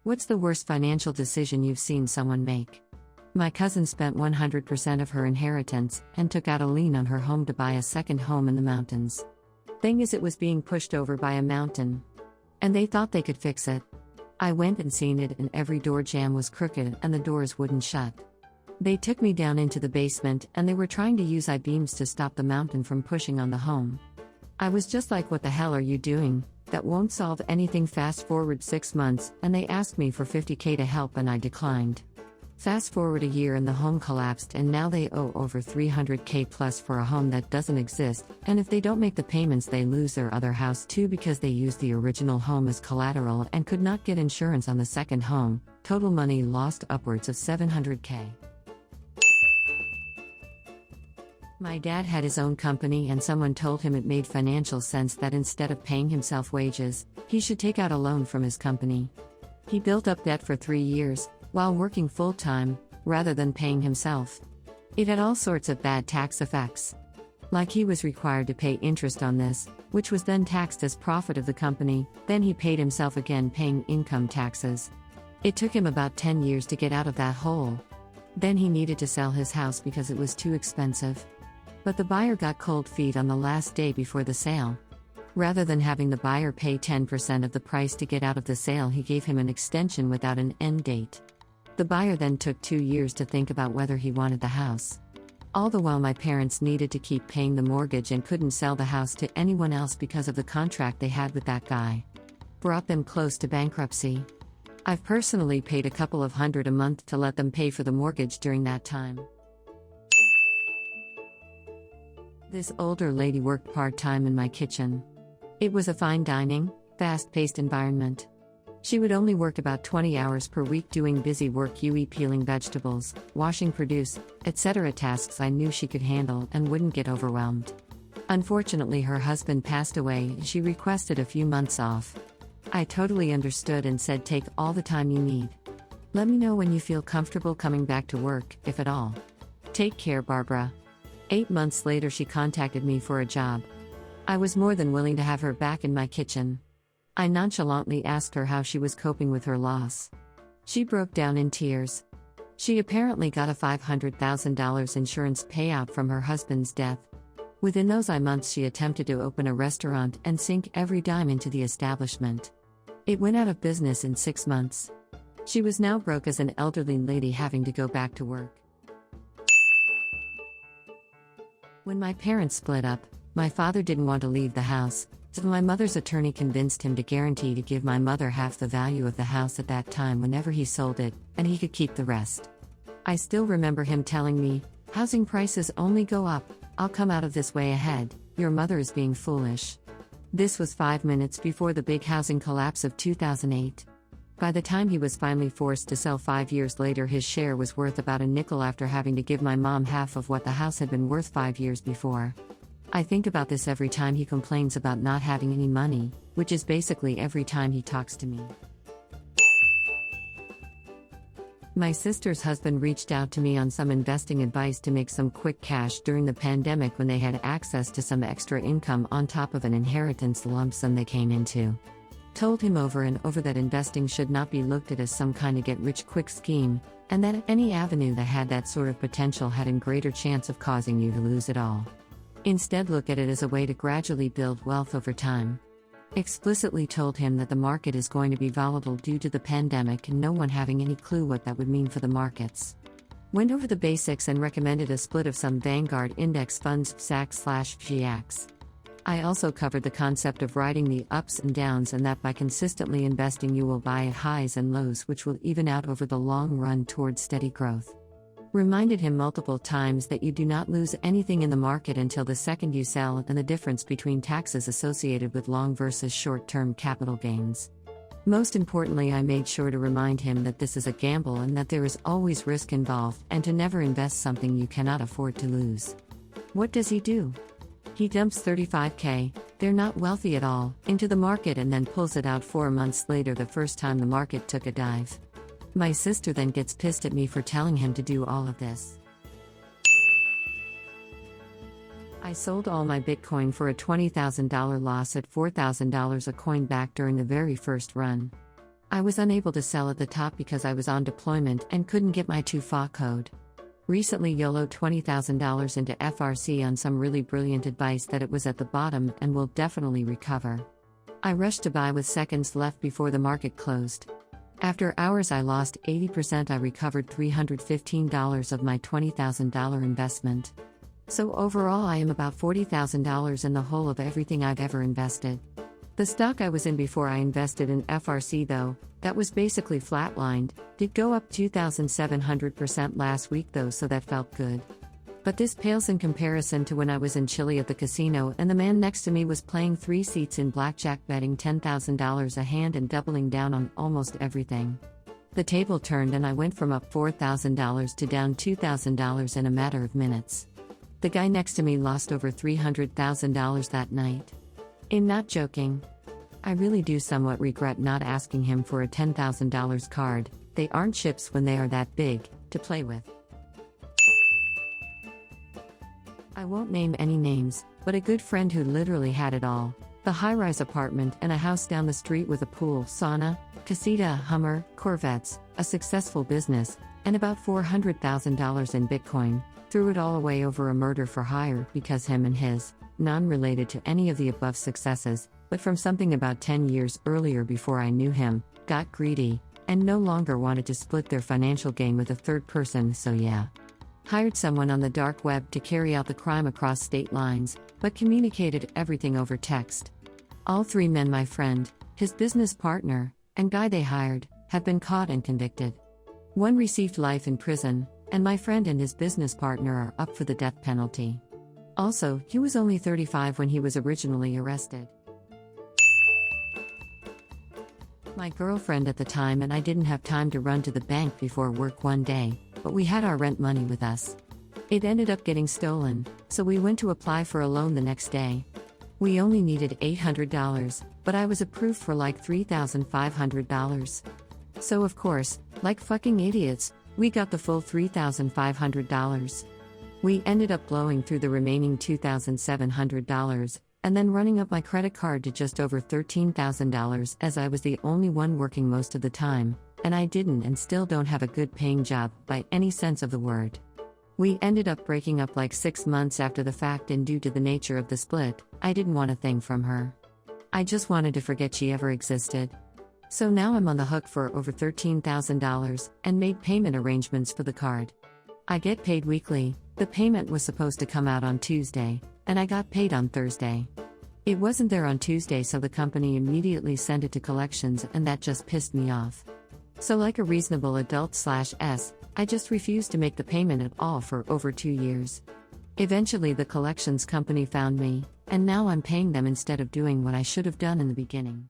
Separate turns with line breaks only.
What's the worst financial decision you've seen someone make? My cousin spent 100% of her inheritance and took out a lien on her home to buy a second home in the mountains. Thing is, it was being pushed over by a mountain. And they thought they could fix it. I went and seen it, and every door jamb was crooked and the doors wouldn't shut. They took me down into the basement and they were trying to use I-beams to stop the mountain from pushing on the home. I was just like, what the hell are you doing? That won't solve anything. Fast forward 6 months and they asked me for $50,000 to help and I declined. Fast forward a year and the home collapsed, and now they owe over $300,000 plus for a home that doesn't exist, and if they don't make the payments they lose their other house too because they used the original home as collateral and could not get insurance on the second home. Total money lost upwards of $700,000. My dad had his own company and someone told him it made financial sense that instead of paying himself wages, he should take out a loan from his company. He built up debt for 3 years, while working full-time, rather than paying himself. It had all sorts of bad tax effects. Like, he was required to pay interest on this, which was then taxed as profit of the company, then he paid himself again paying income taxes. It took him about 10 years to get out of that hole. Then he needed to sell his house because it was too expensive. But the buyer got cold feet on the last day before the sale. Rather than having the buyer pay 10% of the price to get out of the sale, he gave him an extension without an end date. The buyer then took 2 years to think about whether he wanted the house. All the while my parents needed to keep paying the mortgage and couldn't sell the house to anyone else because of the contract they had with that guy. Brought them close to bankruptcy. I've personally paid a couple of $100 a month to let them pay for the mortgage during that time. This older lady worked part-time in my kitchen. It was a fine dining, fast-paced environment. She would only work about 20 hours per week doing busy work, peeling vegetables, washing produce, etc. tasks I knew she could handle and wouldn't get overwhelmed. Unfortunately, her husband passed away and she requested a few months off. I totally understood and said, take all the time you need. Let me know when you feel comfortable coming back to work, if at all. Take care, Barbara. 8 months later she contacted me for a job. I was more than willing to have her back in my kitchen. I nonchalantly asked her how she was coping with her loss. She broke down in tears. She apparently got a $500,000 insurance payout from her husband's death. Within those months she attempted to open a restaurant and sink every dime into the establishment. It went out of business in 6 months. She was now broke as an elderly lady having to go back to work. When my parents split up, my father didn't want to leave the house, so my mother's attorney convinced him to guarantee to give my mother half the value of the house at that time whenever he sold it, and he could keep the rest. I still remember him telling me, "Housing prices only go up, I'll come out of this way ahead, your mother is being foolish." This was 5 minutes before the big housing collapse of 2008. By the time he was finally forced to sell 5 years later, his share was worth about a nickel after having to give my mom half of what the house had been worth 5 years before. I think about this every time he complains about not having any money, which is basically every time he talks to me. My sister's husband reached out to me on some investing advice to make some quick cash during the pandemic when they had access to some extra income on top of an inheritance lump sum they came into. Told him over and over that investing should not be looked at as some kind of get-rich-quick scheme, and that any avenue that had that sort of potential had a greater chance of causing you to lose it all. Instead, look at it as a way to gradually build wealth over time. Explicitly told him that the market is going to be volatile due to the pandemic and no one having any clue what that would mean for the markets. Went over the basics and recommended a split of some Vanguard index funds, PSAC/GX. I also covered the concept of riding the ups and downs, and that by consistently investing you will buy at highs and lows which will even out over the long run towards steady growth. Reminded him multiple times that you do not lose anything in the market until the second you sell, and the difference between taxes associated with long versus short-term capital gains. Most importantly, I made sure to remind him that this is a gamble and that there is always risk involved, and to never invest something you cannot afford to lose. What does he do? He dumps $35,000, they're not wealthy at all, into the market and then pulls it out 4 months later, the first time the market took a dive. My sister then gets pissed at me for telling him to do all of this. I sold all my Bitcoin for a $20,000 loss at $4,000 a coin back during the very first run. I was unable to sell at the top because I was on deployment and couldn't get my 2FA code. Recently YOLO $20,000 into FRC on some really brilliant advice that it was at the bottom and will definitely recover. I rushed to buy with seconds left before the market closed. After hours I lost 80%. I recovered $315 of my $20,000 investment. So overall I am about $40,000 in the hole of everything I've ever invested. The stock I was in before I invested in FRC though, that was basically flatlined, did go up 2,700% last week though, so that felt good. But this pales in comparison to when I was in Chile at the casino and the man next to me was playing 3 seats in blackjack, betting $10,000 a hand and doubling down on almost everything. The table turned and I went from up $4,000 to down $2,000 in a matter of minutes. The guy next to me lost over $300,000 that night. I'm not joking. I really do somewhat regret not asking him for a $10,000 card. They aren't chips when they are that big to play with. I won't name any names, but a good friend who literally had it all: the high-rise apartment and a house down the street with a pool, sauna, casita, Hummer, Corvettes, a successful business, and about $400,000 in Bitcoin, threw it all away over a murder for hire because him and his, non-related to any of the above successes, but from something about 10 years earlier before I knew him, got greedy, and no longer wanted to split their financial gain with a third person, so yeah. Hired someone on the dark web to carry out the crime across state lines, but communicated everything over text. All 3 men, my friend, his business partner, and guy they hired, have been caught and convicted. One received life in prison, and my friend and his business partner are up for the death penalty. Also, he was only 35 when he was originally arrested. My girlfriend at the time and I didn't have time to run to the bank before work one day, but we had our rent money with us. It ended up getting stolen, so we went to apply for a loan the next day. We only needed $800, but I was approved for like $3,500. So of course, like fucking idiots, we got the full $3,500. We ended up blowing through the remaining $2,700, and then running up my credit card to just over $13,000, as I was the only one working most of the time, and I didn't and still don't have a good paying job by any sense of the word. We ended up breaking up like 6 months after the fact, and due to the nature of the split, I didn't want a thing from her. I just wanted to forget she ever existed. So now I'm on the hook for over $13,000 and made payment arrangements for the card. I get paid weekly. The payment was supposed to come out on Tuesday, and I got paid on Thursday. It wasn't there on Tuesday, so the company immediately sent it to collections, and that just pissed me off. So like a reasonable adult/S, I just refused to make the payment at all for over 2 years. Eventually the collections company found me, and now I'm paying them instead of doing what I should have done in the beginning.